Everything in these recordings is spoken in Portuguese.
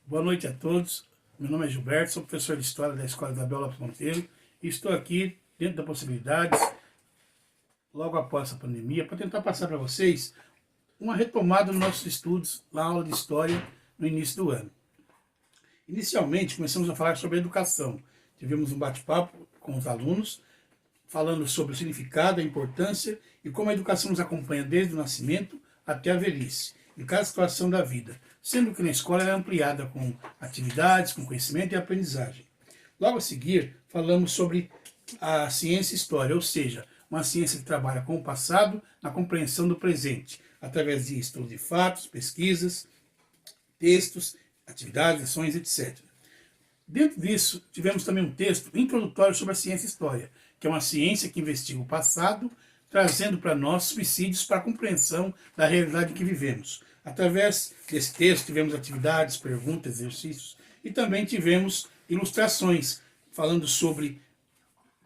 Boa noite a todos, meu nome é Gilberto, sou professor de História da Escola Isabel Lopes Monteiro e estou aqui, dentro das possibilidades, logo após essa pandemia, para tentar passar para vocês uma retomada nos nossos estudos na aula de História no início do ano. Inicialmente, começamos a falar sobre educação. Tivemos um bate-papo com os alunos, falando sobre o significado, a importância e como a educação nos acompanha desde o nascimento até a velhice, em cada situação da vida, sendo que na escola ela é ampliada com atividades, com conhecimento e aprendizagem. Logo a seguir, falamos sobre a ciência e história, ou seja, uma ciência que trabalha com o passado na compreensão do presente, através de estudo de fatos, pesquisas, textos, atividades, lições, etc. Dentro disso, tivemos também um texto introdutório sobre a ciência e história, que é uma ciência que investiga o passado, trazendo para nós subsídios para a compreensão da realidade em que vivemos. Através desse texto, tivemos atividades, perguntas, exercícios, e também tivemos ilustrações, falando sobre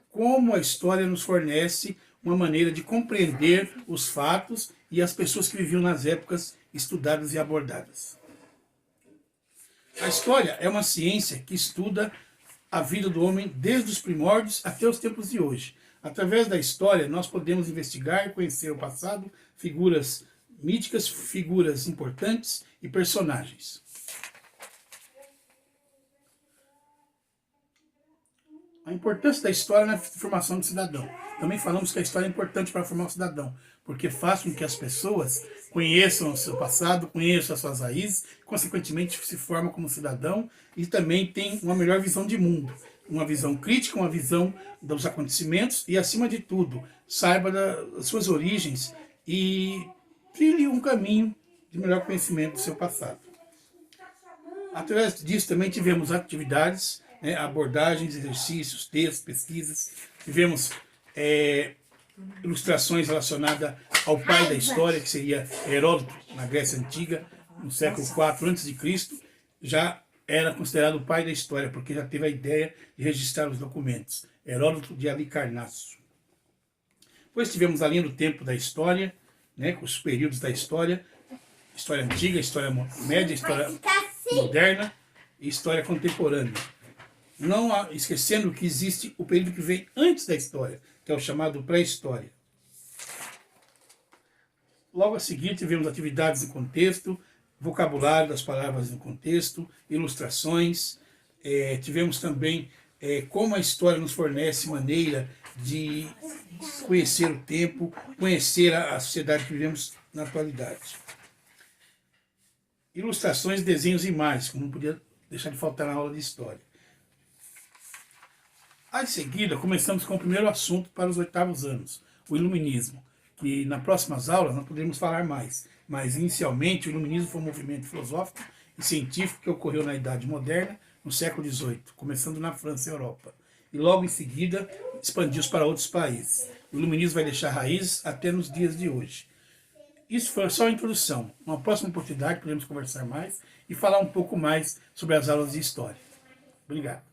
como a história nos fornece uma maneira de compreender os fatos e as pessoas que viviam nas épocas estudadas e abordadas. A história é uma ciência que estuda a vida do homem desde os primórdios até os tempos de hoje. Através da história, nós podemos investigar e conhecer o passado, figuras míticas, figuras importantes e personagens. A importância da história na formação do cidadão. Também falamos que a história é importante para formar o cidadão, porque faz com que as pessoas conheçam o seu passado, conheçam as suas raízes, consequentemente se formam como cidadão e também tem uma melhor visão de mundo, uma visão crítica, uma visão dos acontecimentos e, acima de tudo, saiba das suas origens e trilhe um caminho de melhor conhecimento do seu passado. Através disso também tivemos atividades, abordagens, exercícios, textos, pesquisas. Tivemos ilustrações relacionadas ao pai da história, que seria Heródoto, na Grécia Antiga, no século IV a.C., já era considerado o pai da história, porque já teve a ideia de registrar os documentos. Heródoto de Halicarnasso. Depois tivemos a linha do tempo da história, com os períodos da história antiga, história média, história moderna e história contemporânea. Não esquecendo que existe o período que vem antes da história, que é o chamado pré-história. Logo a seguir tivemos atividades em contexto, vocabulário das palavras no contexto, ilustrações, tivemos também como a história nos fornece maneira de conhecer o tempo, conhecer a sociedade que vivemos na atualidade. Ilustrações, desenhos e imagens, como não podia deixar de faltar na aula de história. Em seguida, começamos com o primeiro assunto para os 8º anos, o iluminismo, que nas próximas aulas nós poderemos falar mais, mas inicialmente o iluminismo foi um movimento filosófico e científico que ocorreu na Idade Moderna, no século XVIII, começando na França e Europa, e logo em seguida expandiu-se para outros países. O iluminismo vai deixar raízes até nos dias de hoje. Isso foi só a introdução. Numa próxima oportunidade podemos conversar mais e falar um pouco mais sobre as aulas de história. Obrigado.